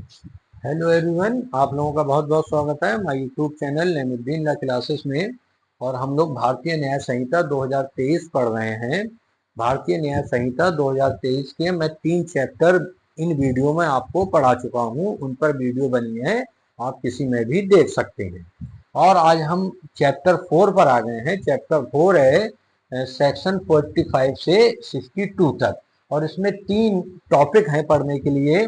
Hello everyone, आप लोगों का बहुत बहुत स्वागत है हमारे YouTube channel Nemuddin law classes में। और हम लोग भारतीय न्याय संहिता 2023 पढ़ रहे हैं। भारतीय न्याय संहिता 2023 के मैं 3 चैप्टर इन वीडियो में आपको पढ़ा चुका हूं। उन पर वीडियो बनी है, आप किसी में भी देख सकते हैं। और आज हम चैप्टर 4 पर आ गए हैं। चैप्टर 4 है सेक्शन 45 से 62 तक। और इसमें 3 टॉपिक हैं पढ़ने के लिए।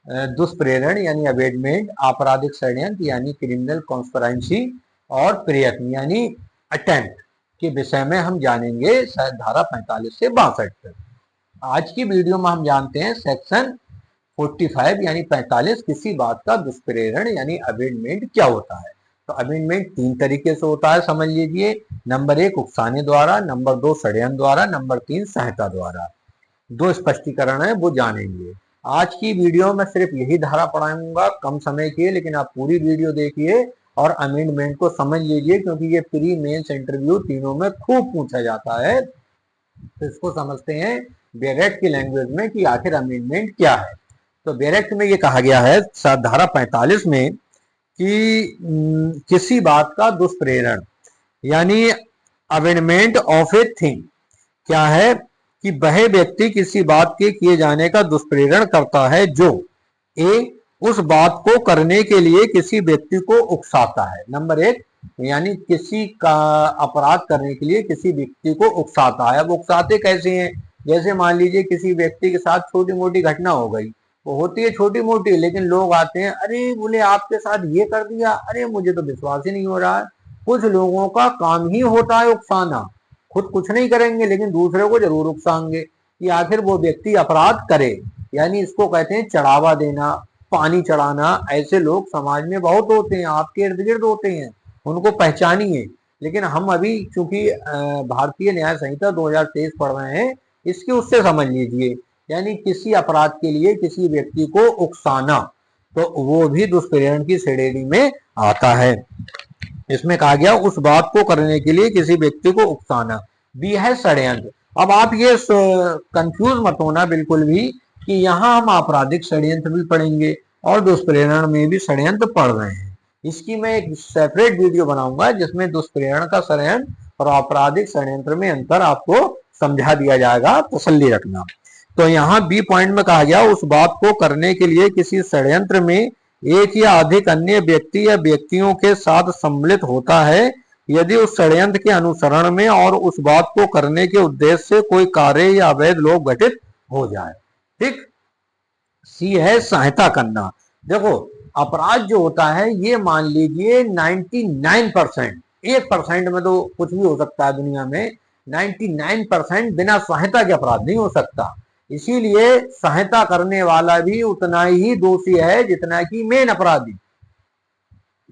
दुष्प्रेरण यानी अबेटमेंट, आपराधिक षड्यंत्र यानी क्रिमिनल कॉन्स्पिरेंसी, और प्रयत्न यानी अटेम्प्ट के विषय में हम जानेंगे शायद धारा 45 से 62 तक। आज की वीडियो में हम जानते हैं सेक्शन 45 यानी 45, किसी बात का दुष्प्रेरण यानी अबेटमेंट क्या होता है। तो अबेटमेंट 3 तरीके से होता है, समझ लीजिए। नंबर 1 उकसाने द्वारा, नंबर 2 षड्यंत्र द्वारा, नंबर 3 सहायता द्वारा। 2 स्पष्टीकरण है, वो जानेंगे। आज की वीडियो में सिर्फ यही धारा पढ़ाऊंगा, कम समय की है, लेकिन आप पूरी वीडियो देखिए और अमेंडमेंट को समझ लीजिए, क्योंकि ये प्री मेंस इंटरव्यू तीनों में खूब पूछा जाता है। तो इसको समझते हैं बैरेक्ट की लैंग्वेज में कि आखिर अमेंडमेंट क्या है। तो बैरेक्ट में ये कहा गया है धारा 45 में कि किसी बात का दुष्प्रेरण यानी अमेंडमेंट ऑफ ए थिंग क्या है कि वह व्यक्ति किसी बात के किए जाने का दुष्प्रेरण करता है जो उस बात को करने के लिए किसी व्यक्ति को उकसाता है। नंबर 1 यानी किसी का अपराध करने के लिए किसी व्यक्ति को उकसाता है। अब उकसाते कैसे हैं? जैसे मान लीजिए किसी व्यक्ति के साथ छोटी मोटी घटना हो गई, वो होती है छोटी मोटी, लेकिन लोग आते हैं, अरे बोले आपके साथ ये कर दिया, अरे मुझे तो विश्वास ही नहीं हो रहा है। कुछ लोगों का काम ही होता है उकसाना, खुद कुछ नहीं करेंगे लेकिन दूसरे को जरूर उकसाएंगे कि आखिर वो व्यक्ति अपराध करे। यानी इसको कहते हैं चढ़ावा देना, पानी चढ़ाना। ऐसे लोग समाज में बहुत होते हैं, आपके इर्द गिर्द होते हैं, उनको पहचानिए। लेकिन हम अभी चूंकि भारतीय न्याय संहिता 2023 पढ़ रहे हैं, इसके उससे समझ लीजिए। यानी किसी अपराध के लिए किसी व्यक्ति को उकसाना, तो वो भी दुष्प्रेरण की श्रेणी में आता है। इसमें कहा गया उस बात को करने के लिए किसी व्यक्ति को उकसाना। बी है षड्यंत्र। अब आप ये कंफ्यूज मत होना बिल्कुल भी कि यहाँ हम आपराधिक षड्यंत्र भी पढ़ेंगे और दुष्प्रेरण में भी षड्यंत्र पढ़ रहे हैं। इसकी मैं एक सेपरेट वीडियो बनाऊंगा जिसमें दुष्प्रेरण का षड्यंत्र और आपराधिक षड्यंत्र में अंतर आपको समझा दिया जाएगा, तसल्ली रखना। तो यहाँ बी पॉइंट में कहा गया उस बात को करने के लिए किसी षड्यंत्र में एक या अधिक अन्य व्यक्ति या व्यक्तियों के साथ सम्मिलित होता है यदि उस षड्यंत्र के अनुसरण में और उस बात को करने के उद्देश्य से कोई कार्य या अवैध लोग घटित हो जाए। ठीक। सी है सहायता करना। देखो, अपराध जो होता है ये मान लीजिए 99%, 1% में तो कुछ भी हो सकता है दुनिया में, 99% बिना सहायता के अपराध नहीं हो सकता। इसीलिए सहायता करने वाला भी उतना ही दोषी है जितना कि मेन अपराधी।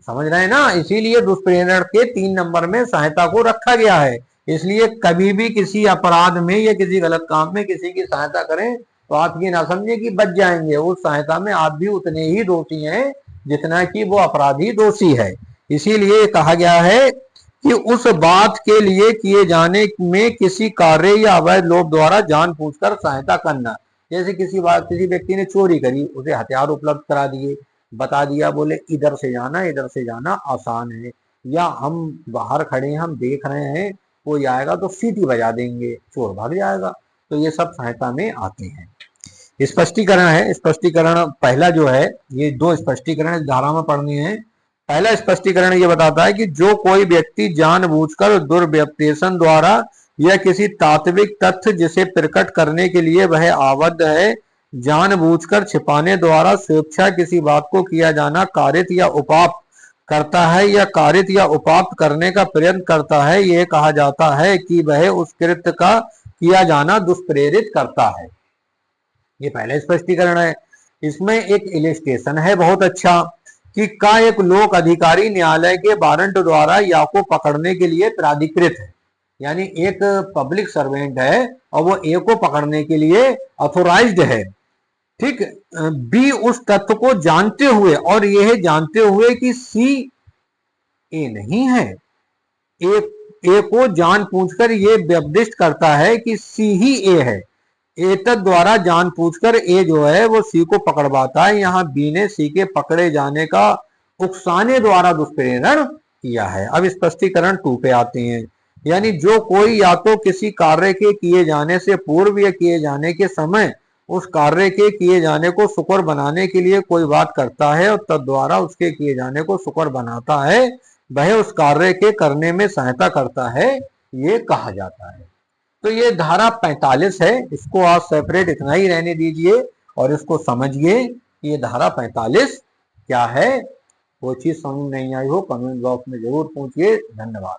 समझ रहे हैं ना? इसीलिए दुष्प्रेरण के 3 नंबर में सहायता को रखा गया है। इसलिए कभी भी किसी अपराध में या किसी गलत काम में किसी की सहायता करें तो आप ये ना समझे कि बच जाएंगे, उस सहायता में आप भी उतने ही दोषी हैं जितना कि वो अपराधी दोषी है। इसीलिए कहा गया है कि उस बात के लिए किए जाने में किसी कार्य या अवैध लोभ द्वारा जानबूझकर सहायता करना। जैसे किसी व्यक्ति ने चोरी करी, उसे हथियार उपलब्ध करा दिए, बता दिया, बोले इधर से जाना आसान है, या हम बाहर खड़े हैं, हम देख रहे हैं, कोई आएगा तो सीटी बजा देंगे, चोर भाग जाएगा। तो ये सब सहायता में आते हैं। स्पष्टीकरण है। स्पष्टीकरण पहला जो है, ये 2 स्पष्टीकरण इस धारा में पढ़ने हैं। पहला स्पष्टीकरण ये बताता है कि जो कोई व्यक्ति जानबूझकर दुर्व्यपदेशन द्वारा या किसी तात्विक तथ्य जिसे प्रकट करने के लिए वह आबद्ध है, जानबूझकर छिपाने द्वारा स्वेच्छा किसी बात को किया जाना कारित या उपाप्त करता है या कारित या उपाप्त करने का प्रयत्न करता है, यह कहा जाता है कि वह उस कृत्य का किया जाना दुष्प्रेरित करता है। ये पहला स्पष्टीकरण है। इसमें एक इलिस्ट्रेशन है बहुत अच्छा कि का एक लोक अधिकारी न्यायालय के वारंट द्वारा या को पकड़ने के लिए प्राधिकृत है। यानी एक पब्लिक सर्वेंट है और वो ए को पकड़ने के लिए ऑथोराइज्ड है। ठीक। बी उस तथ्य को जानते हुए, और यह जानते हुए कि सी ए नहीं है, ए को जान पूछकर ये व्यपदिष्ट करता है कि सी ही ए है, एतद द्वारा जानबूझकर ए जो है वो सी को पकड़वाता है। यहाँ बी ने सी के पकड़े जाने का उकसाने द्वारा दुष्प्रेरण किया है। अब स्पष्टीकरण 2 पे आते हैं। यानी जो कोई या तो किसी कार्य के किए जाने से पूर्व या किए जाने के समय उस कार्य के किए जाने को सुकर बनाने के लिए कोई बात करता है और तद्वारा उसके किए जाने को सुकर बनाता है, वह उस कार्य के करने में सहायता करता है, ये कहा जाता है। तो ये धारा 45 है, इसको आप सेपरेट इतना ही रहने दीजिए और इसको समझिए कि ये धारा 45 क्या है। वो चीज समझ नहीं आई हो कमेंट बॉक्स में जरूर पूछिए। धन्यवाद।